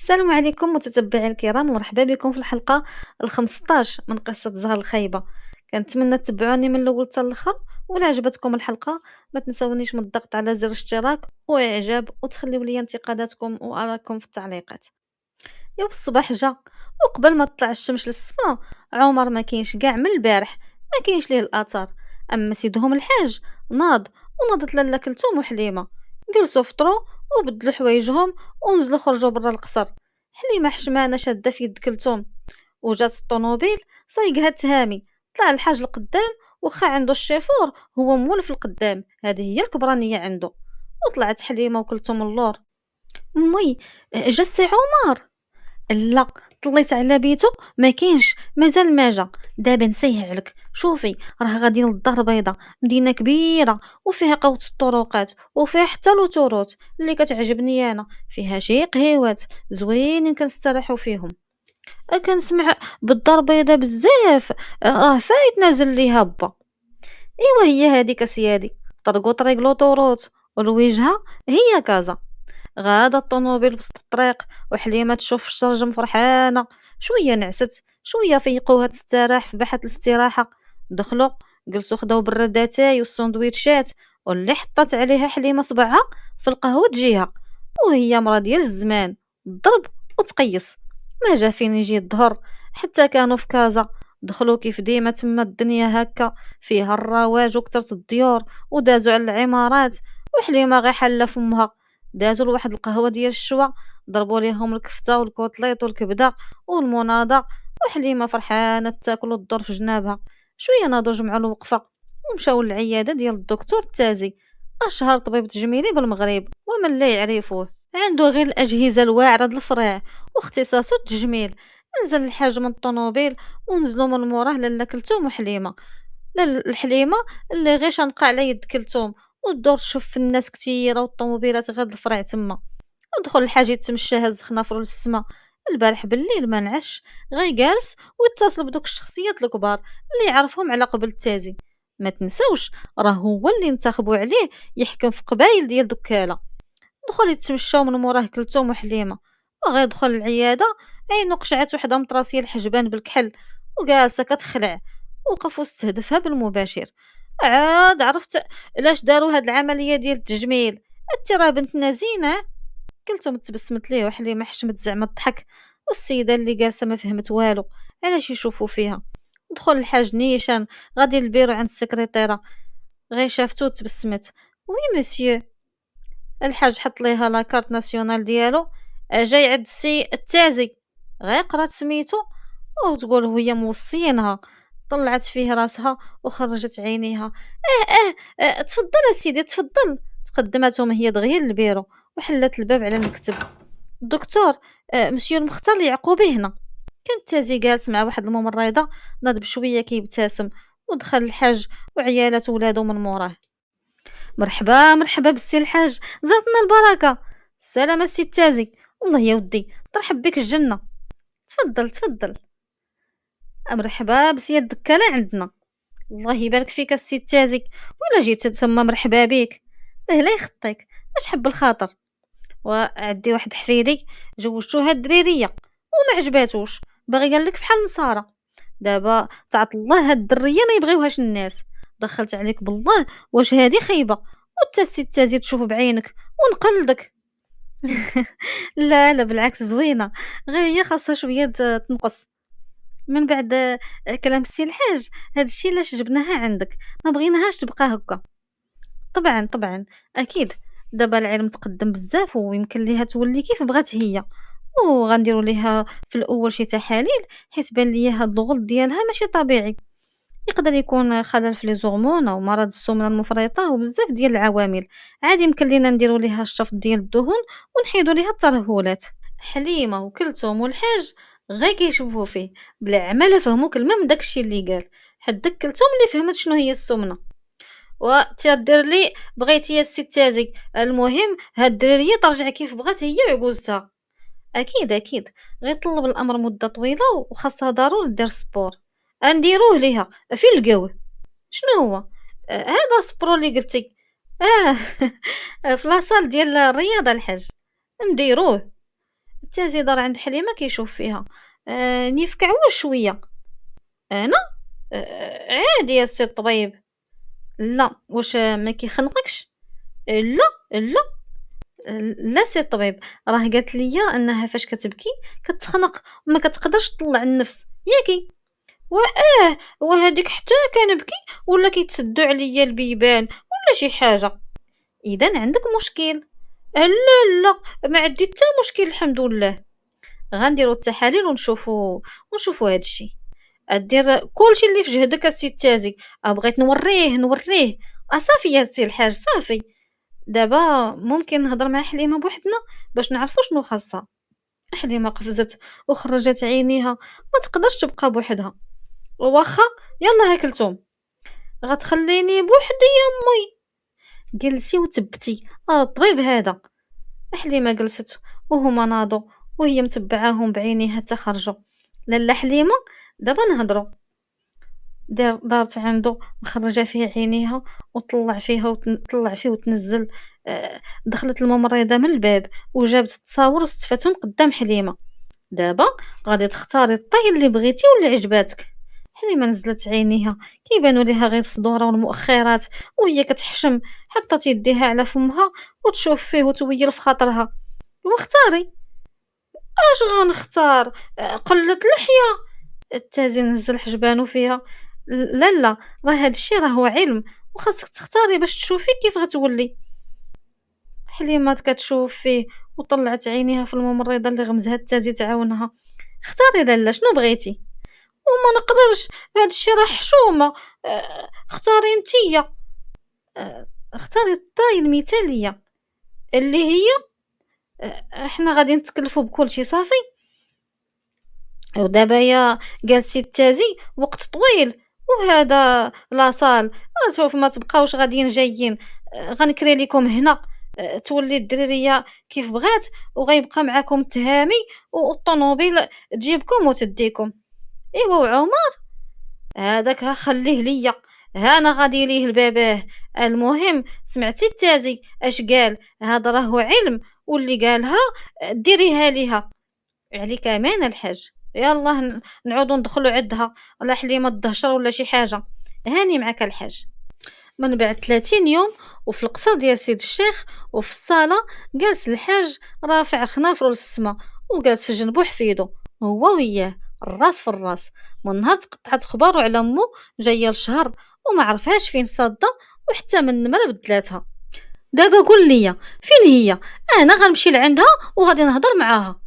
السلام عليكم متتبعي الكرام، ومرحبا بكم في الحلقة ال15 من قصة زهر الخيبة. كنتمنى تتبعوني من الاول حتى الاخر، ولا عجبتكم الحلقة ما تنسونيش من الضغط على زر اشتراك واعجاب، وتخليو لي انتقاداتكم وارائكم في التعليقات. يا الصباح جا، وقبل ما تطلع الشمس للسما عمر ما كاينش كاع من البارح، ما كاينش ليه الاثار. اما سيدهم الحاج ناض، وناضت لاله كلثوم وحليمه، جلسوا فطروا وبدلوا حوايجهم ونزلوا خرجوا برا القصر. حليمه حشمانه شاده في يد كلثوم، وجات الطوموبيل صايقها تهامي. طلع الحاج القدام، وخا عنده الشيفور هو مولف القدام، هذه هي الكبرانيه عنده. وطلعت حليمه وكلثوم اللور. امي، جا السي عمر؟ لا، طليت على بيتو ما كاينش، مازال ما جا. دابا نسيه عليك، شوفي راه غادي للدار البيضاء، مدينه كبيره وفيها قوت الطرقات، وفيها حتى لوتوروت اللي كتعجبني انا، فيها شي قهيوات زوينين كنستراحوا فيهم. كنسمع بالدار البيضاء بزاف، راه فايت نازل ليها با. ايوا هي هذيك اسيادي، طرقوا طريق لوتوروت، والوجهه هي كازا. غادا الطوموبيل بوسط الطريق، وحليمة تشوف الشرجم فرحانة. شوية نعست، شوية فيقوها تستراح في باحة الاستراحة. دخلوا، جلسوا خداو بالرداتاي والسندويتشات، واللي حطت عليها حليمة صبعها في القهوة تجيها، وهي مرا ديال الزمان، ضرب وتقيس. ما جا فين يجي الظهر، حتى كانوا في كازا. دخلوا كيف ديما تما الدنيا هكا، فيها الرواج وكترت الديور، ودازوا على العمارات. وحليمة غير حلة فمها، دازوا لواحد القهوة ديال الشوا، ضربوا ليهم الكفتة والكوطليط والكبدة والمناضة. وحليمة فرحانة تاكل الدور في جنابها. شوية ناضوا جمعوا الوقفة، ومشاو للعيادة ديال الدكتور التازي، أشهر طبيب تجميلي بالمغرب ومن لا يعرفوه. عنده غير الأجهزة الواعرة د الفريع، واختصاصه التجميل. نزل الحاج من الطوموبيل، ونزلوا من موراه لاله كلثوم وحليمة. الحليمة اللي غير شنقة على يد كلثوم، ودور تشوف في الناس كتيرة والطوموبيلات غير د الفريع تما. ودخل الحاج يتمشى هز خنافرو للسما. البارح بالليل ما نعش، غير جالس ويتصل بدوك الشخصيات الكبار اللي يعرفهم على قبل التازي. ما تنساوش، راه هو اللي انتخبوا عليه يحكم في قبايل ديال دكالة. دخل يتمشاو من موراه كلثوم وحليمة، وغير دخل العيادة عينو قشعت وحدة مطراسية الحجبان بالكحل، وجالسة كتخلع. وقف واستهدفها بالمباشر. عاد عرفت علاش داروا هاد العملية ديال التجميل، انت راه بنتنا زينة. كلثوم تبسمت ليه، وحليمة حشمت زعما الضحك. والسيدة اللي جالسة ما فهمت والو، علاش يشوفوا فيها. دخل الحاج نيشان غادي للبيرو عند السكرتيرة، غير شافتو تبسمت. وي مسيو. الحاج حط ليها لاكارت ناسيونال ديالو. جاي عند السي التازي. غير قرات سميتو وتقول وهي موصينها. طلعت فيه راسها وخرجت عينيها. تفضل اسيدي تفضل. تقدماتهم هي دغيا للبيرو، وحلت الباب على المكتب. الدكتور، مسيو المختار يعقوبي هنا. كان التازي جالس مع واحد الممرضة، ناض بشوية كيبتسم. ودخل الحاج وعيالات ولادو من موراه. مرحبا مرحبا بالسي الحاج، زرتنا البركة. السلامة السي التازي. والله يا ودي ترحب بك الجنة. تفضل تفضل. مرحبا بسي الدكالة عندنا. الله يبارك فيك السي التازي، ولا جيت تسمى مرحبا بيك. لا يخطيك، اش حب الخاطر. وعندي واحد حفيدي جوجتوها الدريرية وما عجباتوش، باغي قالك فحال نصارى. دابا تعط الله هاد الدرية ما يبغيوهاش الناس. دخلت عليك بالله، واش هادي خيبة؟ وانت السي التازي تشوف بعينك ونقلدك. لا لا، بالعكس زوينة، غير هي خاصها شوية تنقص. من بعد كلام السي الحاج، هاد الشي علاش جبناها عندك، ما بغيناهاش تبقى هكا. طبعًا، طبعًا، أكيد. دابا العلم تقدّم بزاف، ويمكن ليها تولي كيف بغات هي. وغنديروا ليها في الأول شي تحاليل، حيت بان ليا هاد الغلط ديالها ماشي طبيعي. يقدر يكون خلل في لي زغمون أو مرض السمنة المفرطة وبزاف ديال العوامل. عادي يمكن لينا نديروا ليها الشفط ديال الدهون، ونحيدوا ليها الترهلات. حليمة وكلثوم والحاج غير كيشوفوا فيه، بلا عمالة فهموا كلمة من داكشي اللي قال. حد داك كلثوم اللي فهمت شنو هي السمنة. وتيدير لي بغيتي يا السي التازي، المهم هاد الدرارية ترجع كيف بغات هي وعجوزتها. أكيد أكيد، غير طلب الأمر مدة طويلة، وخاصها ضروري دير سبور. نديروه ليها فين لقاوه؟ شنو هو؟ هذا سبرو اللي قلتي. اه. في لاصال ديال الرياضة الحاج نديروه. التازي دار عند حليمة كيشوف فيها، نيفك عوج شوية. أنا عادي يا سي الطبيب. لا، واش ما كيخنقكش؟ لا، لا، لا سي الطبيب، راه قالت ليا أنها فاش كتبكي كتخنق وما كتقدرش تطلّع النفس، ياكي؟ وآه، وهاديك حتى كنبكي ولا كيتسدّوا عليا البيبان ولا شي حاجة. إذًا عندك مشكل. لا، لا، ما عندي حتى مشكل الحمد لله. غنديروا التحاليل ونشوفوا هاد الشي. دير كلشي اللي في جهدك السي التازي. بغيت نوريه. صافي يا سي الحاج صافي. دابا ممكن نهضر مع حليمة بوحدنا باش نعرفوا شنو خاصها. حليمة قفزت وخرجت عينيها، ما تقدرش تبقى بوحدها. واخا، يلا ها كلثوم، غتخليني بوحدي يا امي؟ جلسي وتبتي، راه الطبيب هذا. حليمة جلست وهما ناضوا وهي متبعاهم بعينيها حتى خرجوا. لاله حليمة، دابا نهضروا. دارت عنده مخرجة فيه عينيها وطلّع فيها طلّع فيه وتنزّل. دخلت الممرضة من الباب وجابت التصاور واستفاتهم قدّام حليمة. دابا غادي تختاري الطي اللي بغيتي واللي عجباتك. حليمة نزّلت عينيها كيبانوا ليها غير الصدورة والمؤخرات وهي كتحشم، حطّت يديها على فمها وتشوف فيه وتويل في خاطرها. واختاري. اش غنختار؟ قلة لحية. التازي نزّل حجبانو فيها. لا، لا، راه هاد الشي راهو علم وخاصك تختاري باش تشوفي كيف غتولي. حليمة كتشوف فيه وطلّعت عينيها في الممرضة اللي غمزها التازي تعاونها. اختاري لالا شنو بغيتي؟ وما نقدرش، هاد الشي راه حشومة. اختاري نتيا. اختاري الطاي المثالية اللي هي. حنا غادي نتكلفوا بكلشي صافي. ودابا يا جالسي التازي وقت طويل وهذا لاصال. شوف ما تبقاوش غاديين جايين. غنكري ليكم هنا. تولي الدرارية كيف بغات وغيبقى معاكم التهامي والطوموبيل تجيبكم وتديكم. إيوا وعمر هذاك خليه ليا، ها أنا غادي ليه لباباه. المهم سمعتي التازي اش قال؟ هذا راهو علم واللي قالها ديريها ليها. عليك أمان الحاج. يلاه نعودو ندخلو عندها لا حليمة الدهشر ولا شي حاجة. هاني معاك الحاج. من بعد 30 يوم وفي القصر ديال سيد الشيخ وفي الصالة جالس الحاج رافع خنافرو للسما وجالس في جنبو حفيدو هو وياه الراس في الراس. من نهار تقطعت خبارو على مو جايه لشهر وما عرفهاش فين صاده وحتى من نمرة بدلاتها. دابا قول ليا فين هي؟ انا غنمشي لعندها وغادي نهضر معاها.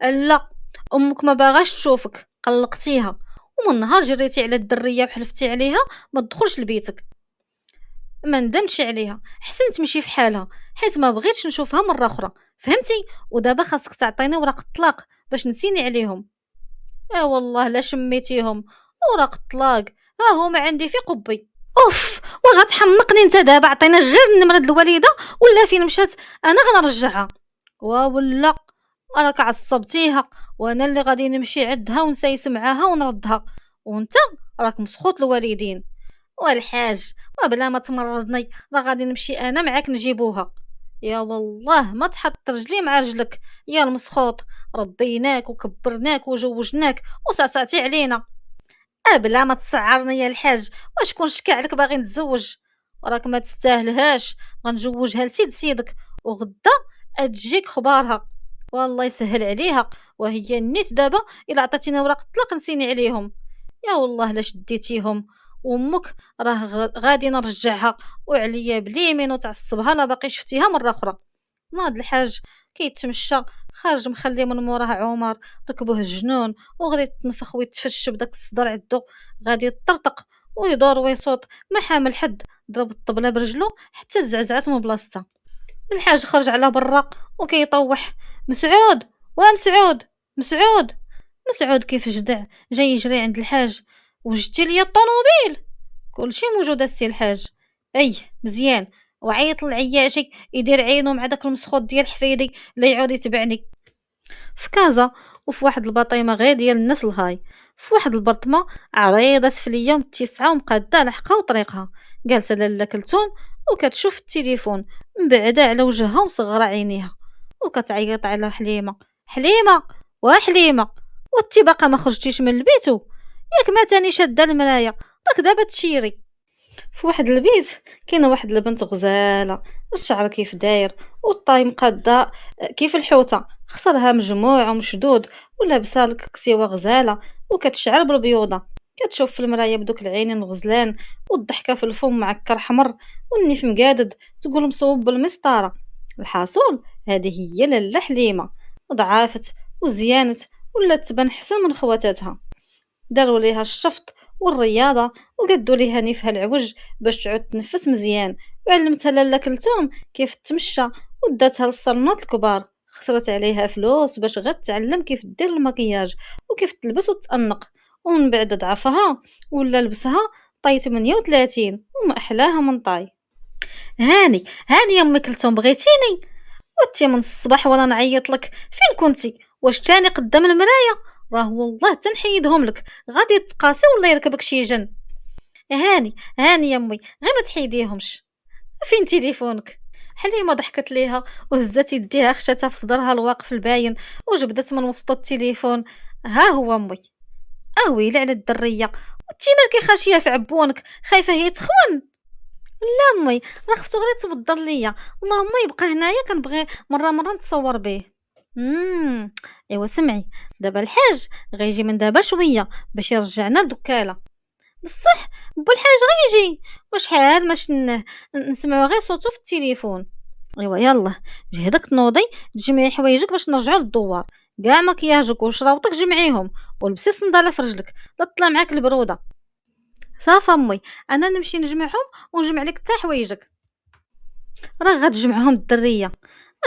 لا، امك ما باغاش تشوفك قلقتيها، ومن نهار جريتي على الدريه وحلفتي عليها ما تدخلش لبيتك. ما ندمتش عليها، حسن تمشي في حالها حيت ما بغيتش نشوفها مره اخرى، فهمتي؟ ودابا خاصك تعطيني وراق الطلاق باش نسيني عليهم. والله لا شميتيهم. وراق الطلاق ها هما عندي في قبي. اوف، وغتحمقني انت دابا. عطيني غير النمره د الوالده ولا فين مشات انا غنرجعها. ولا راك عصبتيها وانا اللي غادي نمشي عندها ونسايس معاها ونردها، وانت راك مسخوط الوالدين. والحاج وبلا ما تمرضني راه غادي نمشي انا معاك نجيبوها. يا والله ما تحط رجلي مع رجلك يا المسخوط. ربيناك وكبرناك وجوجناك وصعصعتي علينا. بلا ما تسعرني يا الحاج، وشكون شكى عليك باغي نتزوج؟ وراك ما تستاهلهاش. غنجوجها لسيد سيدك وغدا تجيك خبارها. والله يسهل عليها. وهي النيت دابا الا عطيتيني ورق الطلاق نسيني عليهم. يا والله لا شديتيهم. وامك راه غادي نرجعها وعليا بليمين وتعصبها لا باقي شفتيها مره اخرى. ناض الحاج كيتمشى خارج مخلي من موراه عمر ركبوه الجنون وغادي يتنفخ ويتفش بداك الصدر عدو. غادي يطرطق ويدور ويصوت ما حامل حد. ضرب الطبله برجلو حتى تزعزعت من بلاصتها. الحاج خرج على برا وكيطوح. مسعود، ومسعود، مسعود. مسعود كيف جدع جاي يجري عند الحاج. وجدتي ليا الطوموبيل؟ كلشي موجود السي الحاج. اي مزيان. وعيط للعياشي يدير عينو مع داك المسخوط ديال حفيدي لا يعود يتبعني. في كازا وفي واحد البطيمه غير ديال الناس الهاي، في واحد البرطمه عريضه سفليه متسعه ومقاده لحقها وطريقها. جالسه لاله كلثوم وكتشوف التليفون مبعده على وجهها ومصغره عينيها وكتعيط على حليمه. حليمة، وحليمة، وأنتِ باقا ما خرجتيش من البيت ياك ما تاني شادة المرايا، راك دابا تشيري. في واحد البيت كاينة واحد البنت غزالة، الشعر كيف داير والطاي مقادة كيف الحوتة، خصرها مجموع ومشدود ولابسة الكسيوة غزالة وكتشعر بالبيوضة، كتشوف في المرايا بدوك العينين الغزلان والضحكة في الفم معكر حمر والنيف مقادد، تقول مصوب بالمسطرة. الحاصل هذه هي لاله حليمة، ضعافت وزيانت ولات تبان حسن من خواتاتها، داروا ليها الشفط والرياضة وقدوا ليها نيفها العوج باش تعود تنفس مزيان، وعلمتها لاله كلثوم كيف تمشى وداتها للصالونات الكبار، خسرت عليها فلوس باش غير تعلم كيف دير المكياج وكيف تلبس وتأنق، ومن بعد ضعفها ولا لبسها طاي 38 وما أحلاها من طاي. هاني يا أمي كلثوم بغيتيني؟ وأنتِ من الصباح وأنا نعيط لك، فين كنتِ؟ واش تاني قدام المرايا؟ راه والله تنحيدهم لك، غادي تقاسي ولا يركبك شي جن. هاني يا أمي، غير ما تحيديهمش. فين تليفونك؟ حليمة ضحكت ليها وهزت يديها خشتها في صدرها الواقف الباين وجبدت من وسطو التليفون. ها هو أمي. ويلي على الدرية، وانتي مالكي خاشية في عبونك، خايفة هي تخون؟ لا أمي، راه خصو غير يتبدل ليا، اللهم يبقى هنايا كنبغي مرة نتصور بيه. إيوا سمعي، دابا الحاج غيجي من دابا شوية باش يرجعنا لدكالة. بصح با الحاج غيجي، وشحال ما شناه، نسمعو غير صوتو في التليفون. إيوا يلاه، جهدك تنوضي تجمعي حوايجك باش نرجعو للدوار، كاع مكياجك وشراوطك جمعيهم ولبسي الصندالة في رجلك، لا تطلع معاك البرودة. صافا أمي، أنا نمشي نجمعهم ونجمع لك حتى حوايجك. راه غتجمعهم الدرية،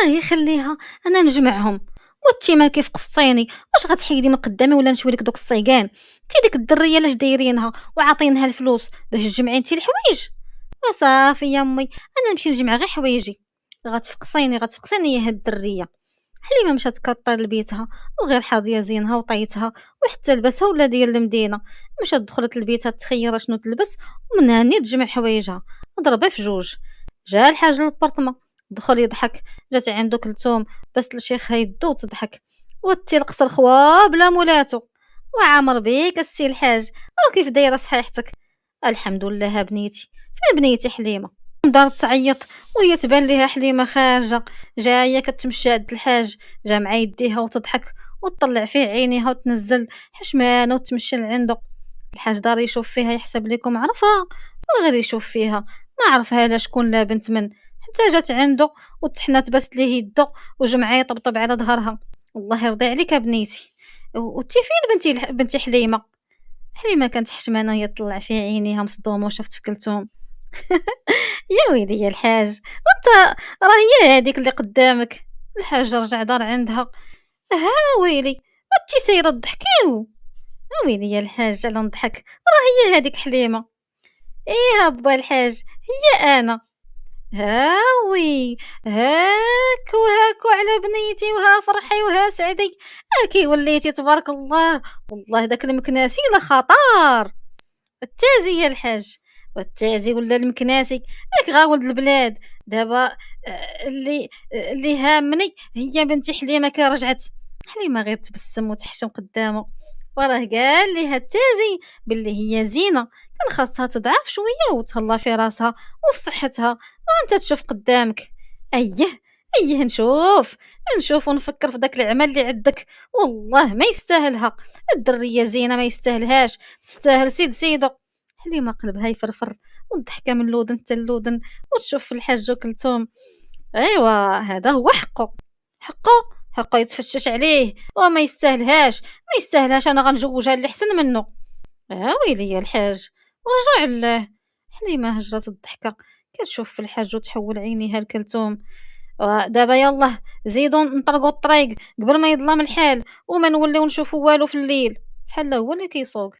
هي خليها أنا نجمعهم. وانتي ما كيف قسطيني، واش غتحيدي من قدامي ولا نشوي لك دوك الصيقان؟ انتي ديك الدرية لاش دايرينها وعاطينها الفلوس باش تجمعي انتي الحوايج؟ وصافي يا امي، انا نمشي نجمع غير حوايجي. غتفقسيني يا هاد الدرية. حليمة مشات كطر لبيتها وغير حاضية زينها وطيتها وحتى لباسها ولا ديال المدينة، مشات دخلت لبيتها تخير شنو تلبس ومن هاني تجمع حوايجها، ضربة في جوج. جا الحاج للبرطمة، دخل يضحك، جات عندو كلثوم بس لشيخها يدو وتضحك. وتي القصر خوا بلا مولاتو، وعامر بيك السي الحاج، او كيف دايره صحيحتك؟ الحمد لله بنيتي، فين بنيتي حليمه؟ دارت تعيط وهي تبان ليها حليمه خارجه جايه كتمشى عند الحاج، جا مع يديها وتضحك وتطلع فيه عينيها وتنزل حشمانه وتمشي لعندو. الحاج دار يشوف فيها يحسب ليكم عرفها، وغير يشوف فيها ما عرفها لا شكون لا بنت من، حتى جات عنده وتحنات باست ليه يدو وجمعة يطبطب على ظهرها. الله يرضي عليك بنيتي. وانتي فين بنتي حليمه؟ حليمه كانت حشمانه هي طلع فيها عينيها مصدومه وشافت في كلثوم. يا ويلي يا الحاج، وانت راه هي هذيك اللي قدامك. الحاج رجع دار عندها. ويلي، وانتي سايره تضحكيو؟ ويلي يا الحاج على نضحك، راه هي هذيك حليمه. ايه با الحاج، هي انا. هاوي، هاكو على بنيتي وها فرحي وها سعدي، كي وليتي تبارك الله، والله داك المكناسي لا خطار. التازي يا الحاج، والتازي ولا المكناسي، غا ولد البلاد. دابا اللي هامني هي بنتي حليمه كي رجعت. حليمه غير تبسم وتحشم قدامه، وراه قال ليها التازي باللي هي زينه، كان خاصها تضعف شويه وتهلا في راسها وفي صحتها، وانت تشوف قدامك. ايه نشوف ونفكر في داك العمل اللي عندك، والله ما يستاهلها. الدريه زينه ما يستاهلهاش، تستاهل سيدو. حليمة قلبها يفرفر والضحكة من اللودن حتى اللودن، وتشوف في الحاج كلثوم. أيوا هذا هو حقه، حقه يتفشش عليه وما يستاهلهاش، ما يستاهلهاش، أنا غنجوجها اللي حسن منه. ويلي يا الحاج، ورجع لله. حليمة هجرت الضحكة، كتشوف في الحاج وتحول عينيها لكلثوم. ودابا يلاه زيدو نطرقوا الطريق قبل ما يظلم الحال وما نوليو نشوفوا والو في الليل، بحال هو اللي كيسوق.